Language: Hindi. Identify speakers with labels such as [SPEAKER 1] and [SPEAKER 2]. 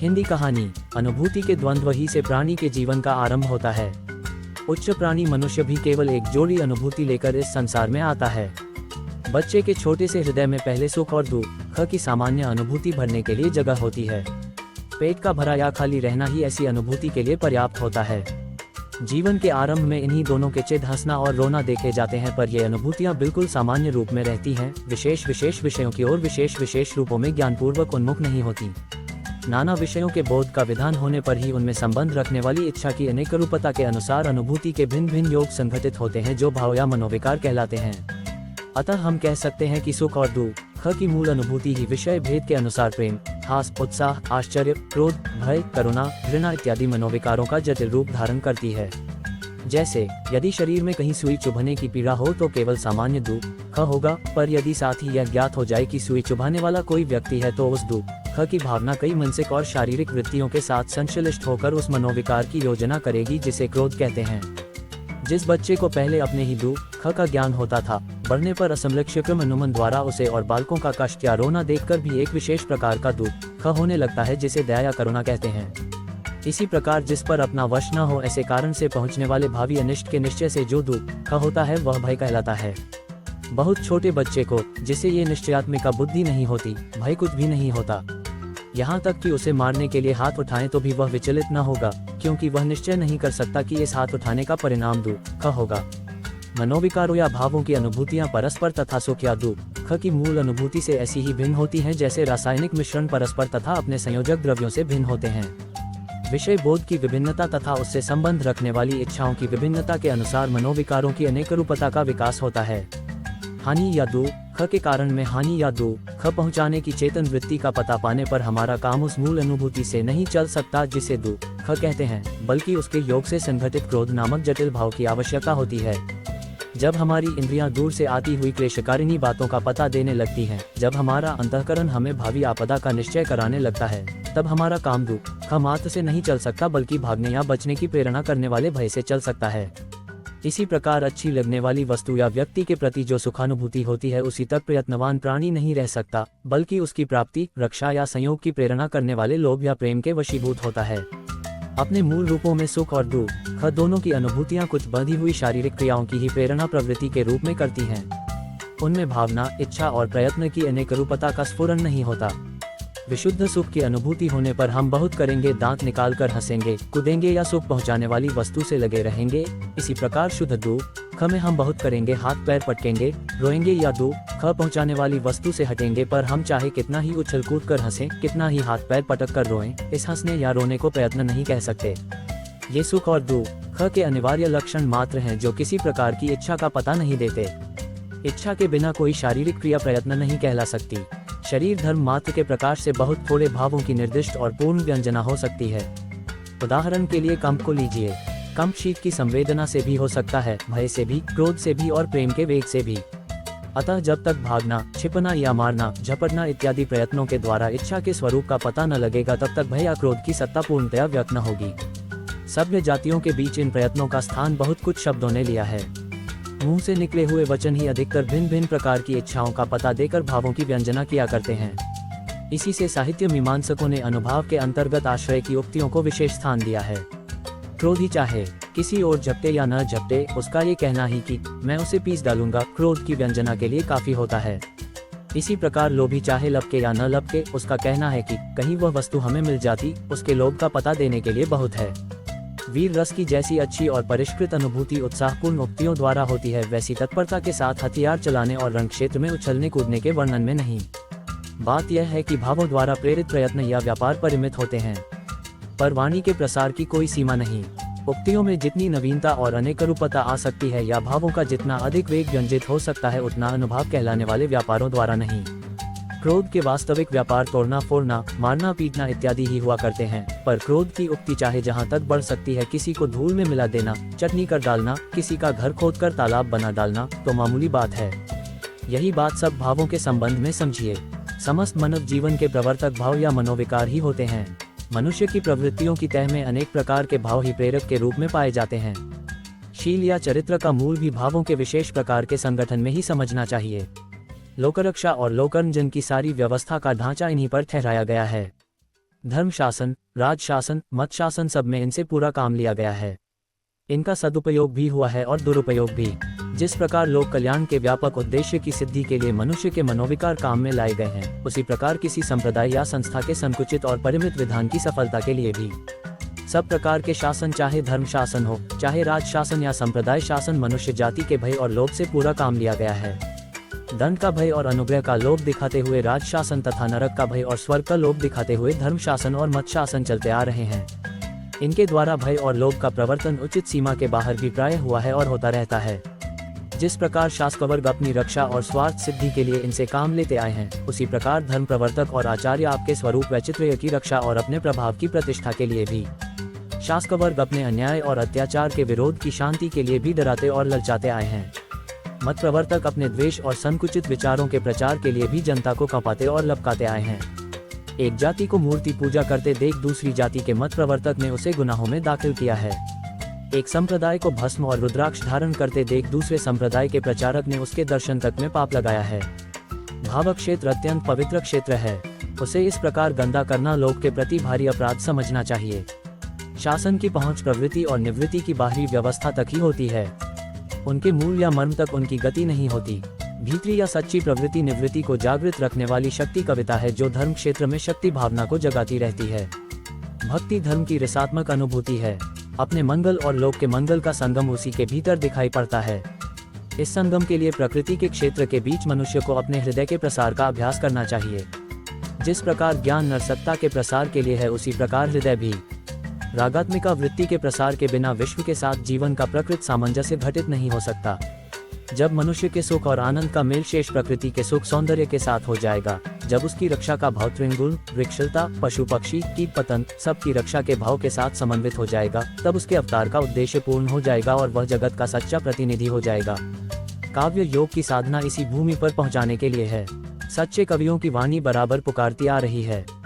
[SPEAKER 1] हिंदी कहानी। अनुभूति के द्वंद्व ही से प्राणी के जीवन का आरंभ होता है। उच्च प्राणी मनुष्य भी केवल एक जोड़ी अनुभूति लेकर इस संसार में आता है। बच्चे के छोटे से हृदय में पहले सुख और दुख की सामान्य अनुभूति भरने के लिए जगह होती है। पेट का भरा या खाली रहना ही ऐसी अनुभूति के लिए पर्याप्त होता है। जीवन के आरंभ में इन्हीं दोनों के चिद हंसना और रोना देखे जाते हैं, पर ये अनुभूतियां बिल्कुल सामान्य रूप में रहती हैं, विशेष विषयों की ओर विशेष रूपों में ज्ञानपूर्वक उन्मुख नहीं होती। नाना विषयों के बोध का विधान होने पर ही उनमें संबंध रखने वाली इच्छा की अनेक रूपता के अनुसार अनुभूति के भिन्न भिन्न योग संघटित होते हैं, जो भाव या मनोविकार कहलाते हैं। अतः हम कह सकते हैं कि सुख और दुख की मूल अनुभूति ही विषय भेद के अनुसार प्रेम, हास, उत्साह, आश्चर्य, क्रोध, भय, करुणा, घृणा इत्यादि मनोविकारों का जटिल रूप धारण करती है। जैसे यदि शरीर में कहीं सुई चुभने की पीड़ा हो तो केवल सामान्य दुख होगा, पर यदि साथ ही यह ज्ञात हो जाए कि सुई चुभाने वाला कोई व्यक्ति है तो उस दुख की भावना कई मानसिक और शारीरिक वृत्तियों के साथ संश्लिष्ट होकर उस मनोविकार की योजना करेगी जिसे क्रोध कहते हैं। जिस बच्चे को पहले अपने ही दुख का ज्ञान होता था, बढ़ने पर असमलक्ष्यक्रम अनुमान द्वारा उसे और बालकों का कष्ट या रोना देखकर भी एक विशेष प्रकार का दुख होने लगता है, जिसे दया या करुणा कहते हैं। इसी प्रकार जिस पर अपना वश न हो ऐसे कारण से पहुंचने वाले भावी अनिष्ट के निश्चय से जो दुख होता है वह भय कहलाता है। बहुत छोटे बच्चे को, जिसे ये निश्चयात्मिका बुद्धि नहीं होती, भय कुछ भी नहीं होता। यहाँ तक कि उसे मारने के लिए हाथ उठाएं तो भी वह विचलित न होगा, क्योंकि वह निश्चय नहीं कर सकता कि इस हाथ उठाने का परिणाम दुख होगा। मनोविकारों या भावों की अनुभूतियां परस्पर तथा सुख या दुख की मूल अनुभूति से ऐसी ही भिन्न होती हैं जैसे रासायनिक मिश्रण परस्पर तथा अपने संयोजक द्रव्यों से भिन्न होते हैं। विषय बोध की विभिन्नता तथा उससे संबंध रखने वाली इच्छाओं की विभिन्नता के अनुसार मनोविकारों की अनेक रूपता का विकास होता है। हानि या दुख के कारण में हानि या दुख पहुंचाने की चेतन वृत्ति का पता पाने पर हमारा काम उस मूल अनुभूति से नहीं चल सकता जिसे दुख कहते हैं, बल्कि उसके योग से संघटित क्रोध नामक जटिल भाव की आवश्यकता होती है। जब हमारी इंद्रियां दूर से आती हुई क्लेशकारिणी बातों का पता देने लगती हैं, जब हमारा अंतःकरण हमें भावी आपदा का निश्चय कराने लगता है, तब हमारा काम दुख मात्र से नहीं चल सकता, बल्कि भागने या बचने की प्रेरणा करने वाले भय से चल सकता है। इसी प्रकार अच्छी लगने वाली वस्तु या व्यक्ति के प्रति जो सुखानुभूति होती है, उसी तक प्रयत्नवान प्राणी नहीं रह सकता, बल्कि उसकी प्राप्ति, रक्षा या संयोग की प्रेरणा करने वाले लोभ या प्रेम के वशीभूत होता है। अपने मूल रूपों में सुख और दुख दोनों की अनुभूतियां कुछ बंधी हुई शारीरिक क्रियाओं की ही प्रेरणा प्रवृत्ति के रूप में करती हैं। उनमें भावना, इच्छा और प्रयत्न की अनेक रूपता का स्फुरन नहीं होता। विशुद्ध सुख की अनुभूति होने पर हम बहुत करेंगे, दांत निकालकर हंसेंगे, कूदेंगे या सुख पहुंचाने वाली वस्तु से लगे रहेंगे। इसी प्रकार शुद्ध दुख में हम बहुत करेंगे, हाथ पैर पटकेंगे, रोएंगे या दुख पहुंचाने वाली वस्तु से हटेंगे, पर हम चाहे कितना ही उछल कूद कर हंसें, कितना ही हाथ पैर पटक कर रोएं, इस हंसने या रोने को प्रयत्न नहीं कह सकते। ये सुख और दुख के अनिवार्य लक्षण मात्र हैं जो किसी प्रकार की इच्छा का पता नहीं देते। इच्छा के बिना कोई शारीरिक क्रिया प्रयत्न नहीं कहला सकती। शरीर धर्म मात्र के प्रकाश से बहुत थोड़े भावों की निर्दिष्ट और पूर्ण व्यंजना हो सकती है। उदाहरण के लिए कंप को लीजिए। कंप शीत की संवेदना से भी हो सकता है, भय से भी, क्रोध से भी और प्रेम के वेग से भी। अतः जब तक भागना, छिपना या मारना, झपटना इत्यादि प्रयत्नों के द्वारा इच्छा के स्वरूप का पता न लगेगा, तब तक भय या क्रोध की सत्ता पूर्णतया व्यक्त न होगी। सभ्य जातियों के बीच इन प्रयत्नों का स्थान बहुत कुछ शब्दों ने लिया है। मुंह से निकले हुए वचन ही अधिकतर भिन्न भिन्न प्रकार की इच्छाओं का पता देकर भावों की व्यंजना किया करते हैं। इसी से साहित्य मीमांसकों ने अनुभाव के अंतर्गत आश्रय की उक्तियों को विशेष स्थान दिया है। क्रोधी चाहे किसी और झपटे या न झपटे, उसका ये कहना ही कि मैं उसे पीस डालूंगा, क्रोध की व्यंजना के लिए काफी होता है। इसी प्रकार लोभी चाहे लपके या न लपके, उसका कहना है कि कहीं वह वस्तु हमें मिल जाती, उसके लोभ का पता देने के लिए बहुत है। वीर रस की जैसी अच्छी और परिष्कृत अनुभूति उत्साहपूर्ण उक्तियों द्वारा होती है, वैसी तत्परता के साथ हथियार चलाने और रण क्षेत्र में उछलने कूदने के वर्णन में नहीं। बात यह है कि भावों द्वारा प्रेरित प्रयत्न या व्यापार परिमित होते हैं, पर वाणी के प्रसार की कोई सीमा नहीं। उक्तियों में जितनी नवीनता और अनेक रूपता आ सकती है या भावों का जितना अधिक वेग व्यंजित हो सकता है, उतना अनुभाव कहलाने वाले व्यापारों द्वारा नहीं। क्रोध के वास्तविक व्यापार तोड़ना फोड़ना, मारना पीटना इत्यादि ही हुआ करते हैं, पर क्रोध की उक्ति चाहे जहां तक बढ़ सकती है, किसी को धूल में मिला देना, चटनी कर डालना, किसी का घर खोदकर तालाब बना डालना, तो मामूली बात है। यही बात सब भावों के संबंध में समझिए। समस्त मानव जीवन के प्रवर्तक भाव या मनोविकार ही होते हैं। मनुष्य की प्रवृत्तियों की तह में अनेक प्रकार के भाव ही प्रेरक के रूप में पाए जाते हैं। शील या चरित्र का मूल भी भावों के विशेष प्रकार के संगठन में ही समझना चाहिए। लोकरक्षा और लोकरंजन की सारी व्यवस्था का ढांचा इन्हीं पर ठहराया गया है। धर्म शासन, राज शासन, मत शासन सब में इनसे पूरा काम लिया गया है। इनका सदुपयोग भी हुआ है और दुरुपयोग भी। जिस प्रकार लोक कल्याण के व्यापक उद्देश्य की सिद्धि के लिए मनुष्य के मनोविकार काम में लाए गए हैं, उसी प्रकार किसी संप्रदाय या संस्था के संकुचित और परिमित विधान की सफलता के लिए भी सब प्रकार के शासन, चाहे धर्म शासन हो, चाहे राज शासन या संप्रदाय शासन, मनुष्य जाति के भय और लोभ से पूरा काम लिया गया है। दंड का भय और अनुग्रह का लोभ दिखाते हुए राज शासन तथा नरक का भय और स्वर्ग का लोभ दिखाते हुए धर्म शासन और मत शासन चलते आ रहे हैं। इनके द्वारा भय और लोभ का प्रवर्तन उचित सीमा के बाहर भी प्रायः हुआ है और होता रहता है। जिस प्रकार शासक वर्ग अपनी रक्षा और स्वार्थ सिद्धि के लिए इनसे काम लेते आए हैं, उसी प्रकार धर्म प्रवर्तक और आचार्य आपके स्वरूप वैचित्र्य की रक्षा और अपने प्रभाव की प्रतिष्ठा के लिए भी शासक वर्ग अपने अन्याय और अत्याचार के विरोध की शांति के लिए भी डराते और ललचाते आए हैं। मत प्रवर्तक अपने द्वेष और संकुचित विचारों के प्रचार के लिए भी जनता को कपाते और लपकाते आए हैं। एक जाति को मूर्ति पूजा करते देख दूसरी जाति के मत प्रवर्तक ने उसे गुनाहों में दाखिल किया है। एक संप्रदाय को भस्म और रुद्राक्ष धारण करते देख दूसरे संप्रदाय के प्रचारक ने उसके दर्शन तक में पाप लगाया है। भावक क्षेत्र अत्यंत पवित्र क्षेत्र है, उसे इस प्रकार गंदा करना लोक के प्रति भारी अपराध समझना चाहिए। शासन की पहुंच प्रवृत्ति और निवृत्ति की बाहरी व्यवस्था तक ही होती है, उनके मूल या मर्म तक उनकी गति नहीं होती। भीतरी या सच्ची प्रवृत्ति निवृत्ति को जागृत रखने वाली शक्ति कविता है, जो धर्म क्षेत्र में शक्ति भावना को जगाती रहती है। भक्ति धर्म की रसात्मक अनुभूति है, अपने मंगल और लोक के मंगल का संगम उसी के भीतर दिखाई पड़ता है। इस संगम के लिए प्रकृति के क्षेत्र के बीच मनुष्य को अपने हृदय के प्रसार का अभ्यास करना चाहिए। जिस प्रकार ज्ञान नरसत्ता के प्रसार के लिए है, उसी प्रकार हृदय भी। रागात्मिका वृत्ति के प्रसार के बिना विश्व के साथ जीवन का प्रकृत सामंजस्य घटित नहीं हो सकता। जब मनुष्य के सुख और आनंद का मेल शेष प्रकृति के सुख सौंदर्य के साथ हो जाएगा, जब उसकी रक्षा का भाव त्रिगुण, वृक्षलता, पशु पक्षी, कीट पतंग सब की रक्षा के भाव के साथ समन्वित हो जाएगा, तब उसके अवतार का उद्देश्य पूर्ण हो जाएगा और वह जगत का सच्चा प्रतिनिधि हो जाएगा। काव्य योग की साधना इसी भूमि पर पहुंचाने के लिए है। सच्चे कवियों की वाणी बराबर पुकारती आ रही है।